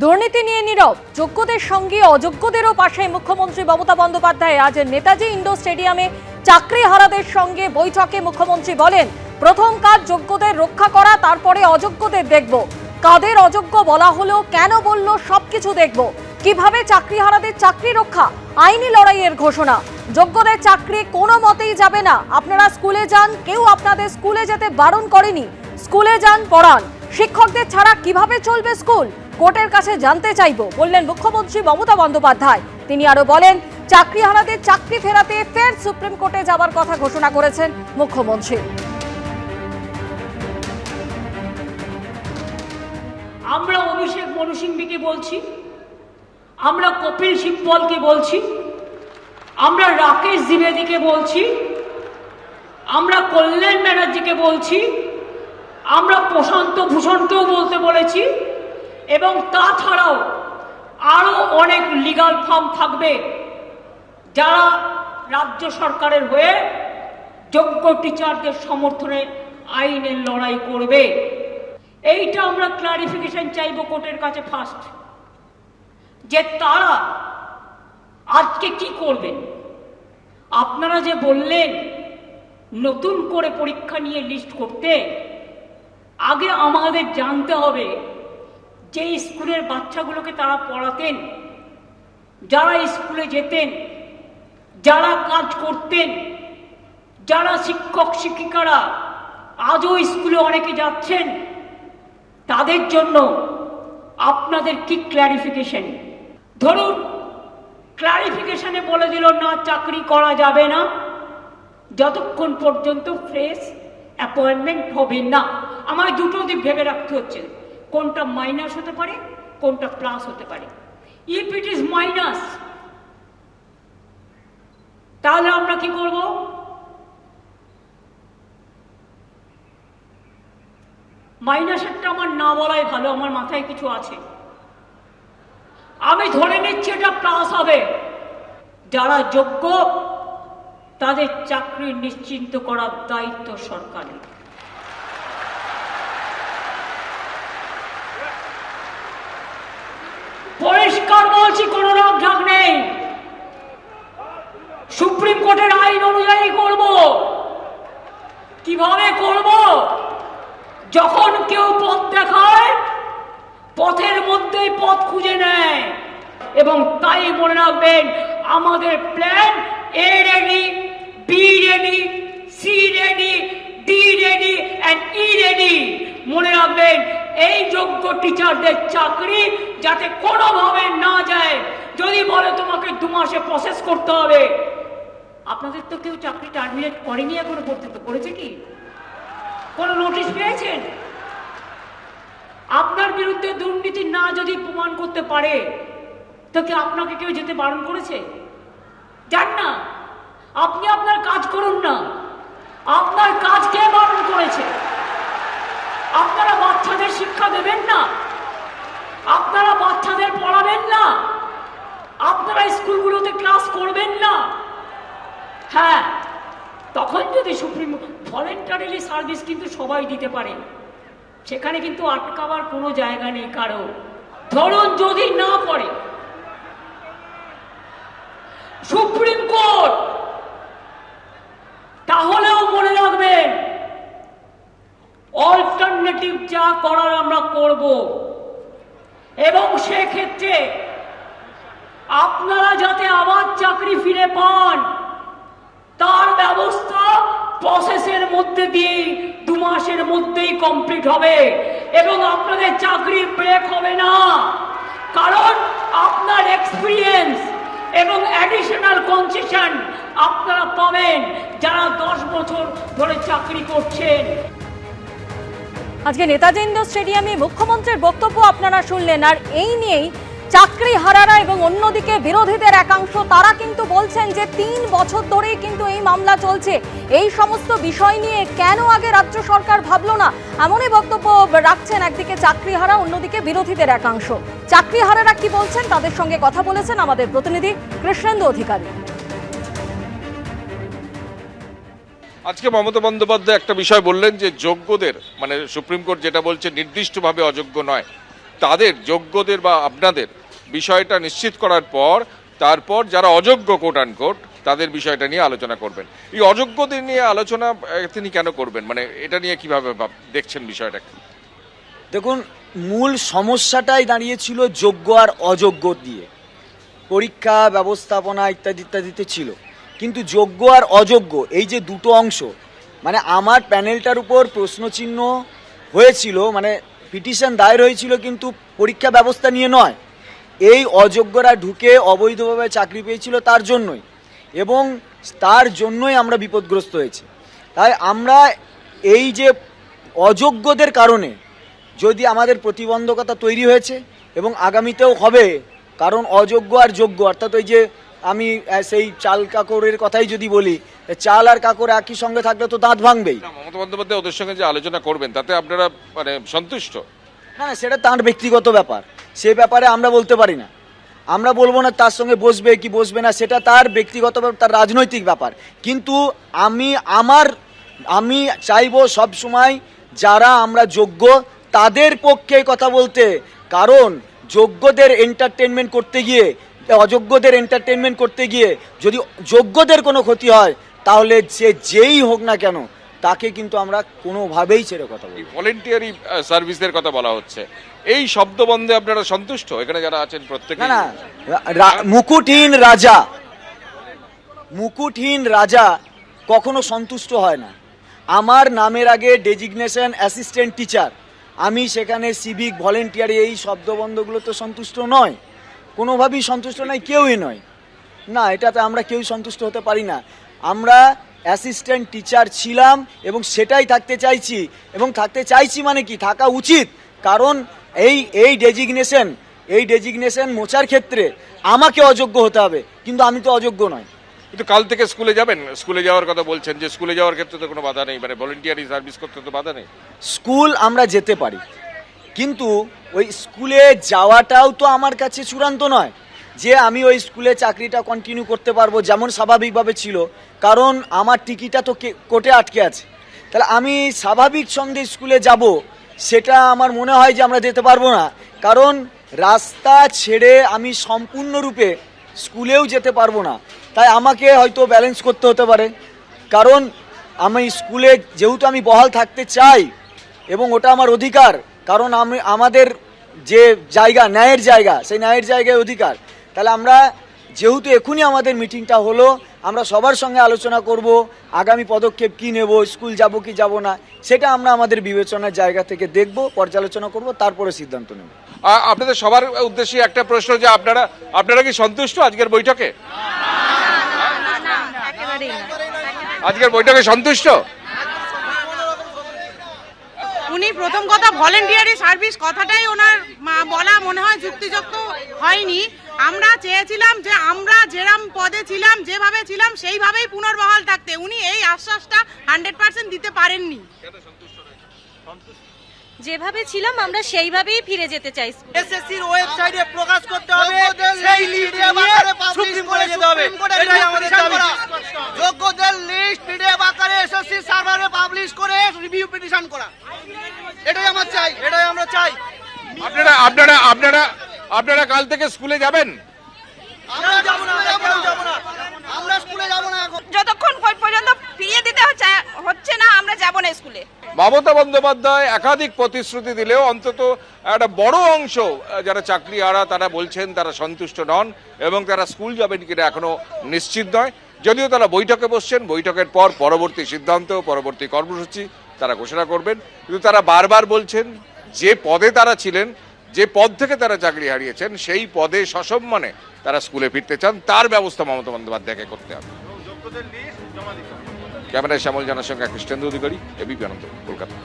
দুর্নীতি নিয়ে নীরব, যোগ্যদের সঙ্গে অযোগ্যদেরও পাশে মুখ্যমন্ত্রী মমতা বন্দ্যোপাধ্যায়। আজ নেতাজি ইন্ডোর স্টেডিয়ামে চাকরিহারাদের সঙ্গে বৈঠকে মুখ্যমন্ত্রী বলেন, প্রথম কাজ যোগ্যদের রক্ষা করা, তারপরে অযোগ্যদের দেখব। কাদের অযোগ্য বলা হলো, কেন বলল, সবকিছু দেখব। কিভাবে চাকরিহারাদের চাকরি রক্ষা, আইনি লড়াইয়ের ঘোষণা। যোগ্যদের চাকরি কোনো মতেই যাবে না। আপনারা স্কুলে যান, কেউ আপনাদের স্কুলে যেতে বারণ করেনি। স্কুলে যান, পড়ান। শিক্ষকদের ছাড়া কিভাবে চলবে স্কুল, কোর্টের কাছে জানতে চাইব, বললেন মুখ্যমন্ত্রী মমতা বন্দ্যোপাধ্যায়। তিনি আরো বলেন, চাকরিহারাদের চাকরি ফেরাতে ফের সুপ্রিম কোর্টে যাবার কথা ঘোষণা করেছেন মুখ্যমন্ত্রী। আমরা অভিষেক মনু সিংভিকে বলছি, আমরা কপিল সিব্বলকে বলছি, আমরা রাকেশ দ্বিবেদীকে বলছি, আমরা কল্যাণ ব্যানার্জিকে বলছি, আমরা প্রশান্ত ভূষণকেও বলতে বলেছি, এবং তাছাড়াও আরো অনেক লিগাল ফার্ম থাকবে যারা রাজ্য সরকারের হয়ে যোগ্য টিচারদের সমর্থনে আইনের লড়াই করবে। এইটা আমরা ক্লারিফিকেশন চাইব কোর্টের কাছে ফার্স্ট, যে তারা আজকে কি করবেন। আপনারা যে বললেন নতুন করে পরীক্ষা নিয়ে লিস্ট করতে, আগে আমাদের জানতে হবে যে স্কুলের বাচ্চাগুলোকে তারা পড়াতেন, যারা স্কুলে যেতেন, যারা কাজ করতেন, যারা শিক্ষক শিক্ষিকারা আজও স্কুলে অনেকে যাচ্ছেন, তাদের জন্য আপনাদের কি ক্ল্যারিফিকেশন। ধরুন ক্ল্যারিফিকেশনে বলে দিল না, চাকরি করা যাবে না যতক্ষণ পর্যন্ত ফ্রেশ অ্যাপয়েন্টমেন্ট হবে না। আমার দুটো দিক ভেবে রাখতে হচ্ছে, কোনটা মাইনাস হতে পারে, কোনটা প্লাস হতে পারে। ইফ ইট ইজ মাইনাস, তাহলে আমরা কি করব? মাইনাসেরটা আমার না বলাই ভালো, আমার মাথায় কিছু আছে। আমি ধরে নিচ্ছি এটা প্লাস হবে। যারা যোগ্য তাদের চাকরি নিশ্চিন্ত করার দায়িত্ব সরকারের। পরিষ্কার বলছি, কোনো রাগ নেই। সুপ্রিম কোর্টের আইন অনুযায়ী করব। কিভাবে করব? যখন কেউ পথ দেখায়, পথের মধ্যেই পথ খুঁজে নেয়। এবং তাই মনে রাখবেন, আমাদের plan A ready, B ready, C ready, D ready and E ready. মনে রাখবেন, এই যোগ্য টিচারদের চাকরি যাতে কোনোভাবে না যায়। যদি বলে তোমাকে 2 মাসে প্রসেস করতে হবে, আপনাদের তো কেউ চাকরি টার্মিনেট করেনি এখনো পর্যন্ত, করেছে কি? কোন নোটিশ পেয়েছেন? আপনার বিরুদ্ধে দুর্নীতি না যদি প্রমাণ করতে পারে, তো কি আপনাকে কেউ যেতে বারণ করেছে? যান না, আপনি আপনার কাজ করুন না। আপনার কাজ কে বারণ করেছে? আপনারা বাচ্চাদের শিক্ষা দেবেন না, আপনারা বাচ্চাদের পড়াবেন না, আপনারা স্কুলগুলোতে ক্লাস করবেন না। হ্যাঁ, তখন যদি সুপ্রিম ভলেন্টারিলি সার্ভিস কিন্তু সবাই দিতে পারে, সেখানে কিন্তু আটকাবার কোনো জায়গা নেই কারো। ধরুন যদি না পড়ে সুপ্রিম কোর্ট, তাহলেও মনে রাখবেন অল্টারনেটিভ যা করার আমরা করব। এবং সেক্ষেত্রে আপনারা যাতে আবার চাকরি ফিরে পান, তার ব্যবস্থা প্রসেসের মধ্যে দিয়ে 2 মাসের মধ্যেই কমপ্লিট হবে। এবং আপনাদের চাকরি ব্রেক হবে না, কারণ আপনার এক্সপিরিয়েন্স এবং অ্যাডিশনাল কনসেশন আপনারা পাবেন যারা 10 বছর ধরে চাকরি করছেন। আজকে নেতাজি ইন্ডোর স্টেডিয়ামে মুখ্যমন্ত্রীর বক্তব্য আপনারা শুনলেন। আর এই নিয়েই চাকরিহারারা এবং অন্যদিকে বিরোধীদের একাংশ, তারা কিন্তু বলছেন যে 3 বছর ধরেই কিন্তু এই মামলা চলছে। এই সমস্ত বিষয় নিয়ে কেন আগে রাজ্য সরকার ভাবলো না, এমনই বক্তব্য রাখছেন একদিকে চাকরিহারা, অন্যদিকে বিরোধীদের একাংশ। চাকরিহারারা কি বলছেন, তাদের সঙ্গে কথা বলেছেন আমাদের প্রতিনিধি কৃষ্ণেন্দু অধিকারী। আজকে মমতা বন্দ্যোপাধ্যায় একটা বিষয় বললেন যে যোগ্যদের, মানে সুপ্রিম কোর্ট যেটা বলছে নির্দিষ্টভাবে অযোগ্য নয়, তাদের যোগ্যদের বা আপনাদের বিষয়টা নিশ্চিত করার পর তারপর যারা অযোগ্য কোট অ্যান্ড কোট তাদের বিষয়টা নিয়ে আলোচনা করবেন। এই অযোগ্যদের নিয়ে আলোচনা তিনি কেন করবেন, মানে এটা নিয়ে কিভাবে দেখছেন বিষয়টা? দেখুন, মূল সমস্যাটাই দাঁড়িয়েছিল যোগ্য আর অযোগ্য দিয়ে, পরীক্ষা ব্যবস্থাপনা ইত্যাদি ইত্যাদিতে ছিল। কিন্তু যোগ্য আর অযোগ্য এই যে দুটো অংশ, মানে আমার প্যানেলটার উপর প্রশ্নচিহ্ন হয়েছিল, মানে পিটিশন দায়ের হয়েছিল কিন্তু পরীক্ষা ব্যবস্থা নিয়ে নয়। এই অযোগ্যরা ঢুকে অবৈধভাবে চাকরি পেয়েছিল তার জন্যই, এবং তার জন্যই আমরা বিপদগ্রস্ত হয়েছি। তাই আমরা এই যে অযোগ্যদের কারণে যদি আমাদের প্রতিবন্ধকতা তৈরি হয়েছে এবং আগামীতেও হবে, কারণ অযোগ্য আর যোগ্য, অর্থাৎ ওই যে আমি সেই চাল কাকরের কথাই যদি বলি, চাল আর কাকর একই সঙ্গে থাকলে তো দাঁত ভাঙবেই। মমতা বন্দ্যোপাধ্যায় ওদের সঙ্গে যে আলোচনা করবেন তাতে আপনারা মানে সন্তুষ্ট? না না, সেটা তার ব্যক্তিগত ব্যাপার, সে ব্যাপারে আমরা বলতে পারি না। আমরা বলবো না তার সঙ্গে বসবে কি বসবে না, সেটা তার ব্যক্তিগত ব্যাপার, তার রাজনৈতিক ব্যাপার। কিন্তু আমি চাইবো সব সময় যারা আমরা যোগ্য তাদের পক্ষে কথা বলতে, কারণ যোগ্যদের এন্টারটেনমেন্ট করতে গিয়ে অযোগ্যদের এন্টারটেনমেন্ট করতে গিয়ে যদি যোগ্যদের কোনো ক্ষতি হয় তাহলে সে যেই হোক না কেন তাকে কিন্তু আমরা কোনোভাবেই ছেড়ে কথা বলি। ভলেন্টিয়ারি সার্ভিসের কথা বলা হচ্ছে, এই শব্দ বন্ধে আপনারা সন্তুষ্ট? এখানে যারা আছেন প্রত্যেকে না না, মুকুটহীন রাজা কখনো সন্তুষ্ট হয় না। আমার নামের আগে ডেজিগনেশন অ্যাসিস্ট্যান্ট টিচার, আমি সেখানে সিভিক ভলেন্টিয়ারি এই শব্দবন্ধগুলো তো সন্তুষ্ট নয়, কোনোভাবেই সন্তুষ্ট নয়, কেউই নয়। না, এটাতে আমরা কেউই সন্তুষ্ট হতে পারি না। আমরা অ্যাসিস্ট্যান্ট টিচার ছিলাম এবং সেটাই থাকতে চাইছি, এবং থাকতে চাইছি মানে কি, থাকা উচিত। কারণ এই ডেজিগনেশন মোচার ক্ষেত্রে আমাকে অযোগ্য হতে হবে, কিন্তু আমি তো অযোগ্য নয়। কিন্তু কাল থেকে স্কুলে যাবেন, স্কুলে যাওয়ার কথা বলছেন, যে স্কুলে যাওয়ার ক্ষেত্রে তো কোনো বাধা নেই, মানে ভলেন্টিয়ারি সার্ভিস করতে তো বাধা নেই। স্কুল আমরা যেতে পারি, কিন্তু ওই স্কুলে যাওয়াটাও তো আমার কাছে চূড়ান্ত নয় যে আমি ওই স্কুলে চাকরিটা কন্টিনিউ করতে পারবো যেমন স্বাভাবিকভাবে ছিল, কারণ আমার টিকিটটা তো কোর্টে আটকে আছে। তাহলে আমি স্বাভাবিক সঙ্গে স্কুলে যাব, সেটা আমার মনে হয় যে আমরা যেতে পারবো না, কারণ রাস্তা ছেড়ে আমি সম্পূর্ণরূপে স্কুলেও যেতে পারবো না। তাই আমাকে হয়তো ব্যালেন্স করতে হতে পারে, কারণ আমি স্কুলে যেহেতু আমি বহাল থাকতে চাই এবং ওটা আমার অধিকার, কারণ আমাদের যে জায়গা, ন্যায়ের জায়গা, সেই ন্যায়ের জায়গায় অধিকার। তাহলে আমরা যেহেতু এখনই আমাদের মিটিংটা হলো, আমরা সবার সঙ্গে আলোচনা করব আগামী পদক্ষেপ কি নেব, স্কুল যাব কি যাব না, সেটা আমরা আমাদের বিবেচনার জায়গা থেকে দেখব, পর্যালোচনা করব, তারপরে সিদ্ধান্ত নেব। আপনাদের সবার উদ্দেশ্যে একটা প্রশ্ন, যে আপনারা কি সন্তুষ্ট আজকের বৈঠকে? আজকের বৈঠকে সন্তুষ্ট? উনি প্রথম কথা ভলেন্টিয়ারি সার্ভিস কথাটাই ওনার বলা মনে হয় যুক্তিযুক্ত হয়নি। আমরা চেয়েছিলাম যে আমরা যেরকম পদে ছিলাম, যেভাবে ছিলাম সেইভাবেই পুনর্বহাল থাকতে। উনি এই আশ্বাসটা 100% দিতে পারেননি। যেভাবে ছিলাম আমরা সেইভাবেই ফিরে যেতে চাই। এসএসসির ওয়েবসাইটে প্রকাশ করতে হবে, সেই লিস্ট নিয়ে সুপ্রিম কোর্টে যেতে হবে, এটাই আমাদের দাবি। যোগ্যদের লিস্ট পিডিএফ আকারে এসএসসি সার্ভারে পাবলিশ করে রিভিউ পিটিশন করা, এটাই আমরা চাই, এটাই আমরা চাই। আপনারা কাল থেকে স্কুলে যাবেন? আমরা যাব না, আমরা স্কুলে যাব না। যতক্ষণ পর্যন্ত ফিরিয়ে দিতে হচ্ছে না, আমরা যাব না স্কুলে। মমতা বন্দ্যোপাধ্যায় একাধিক প্রতিশ্রুতি দিলেও অন্তত একটা বড় অংশ যারা চাকরিহারা তারা বলছেন তারা সন্তুষ্ট নন, এবং তারা স্কুল যাবেন কিনা এখনো নিশ্চিত নয়। যদিও তারা বৈঠকে বসছেন, বৈঠকের পর পরবর্তী সিদ্ধান্ত, পরবর্তী কর্মসূচি তারা ঘোষণা করবেন। কিন্তু তারা বারবার বলছেন যে পদে তারা ছিলেন, যে পদ থেকে তারা চাকরি হারিয়েছেন, সেই পদে সসম্মানে তারা স্কুলে ফিরতে চান, তার ব্যবস্থা মমতা বন্দ্যোপাধ্যায়কে করতে হবে। ক্যামেরায় শ্যামল জানার সঙ্গে কৃষ্ণেন্দু অধিকারী, এবিপি আনন্দ, কলকাতা।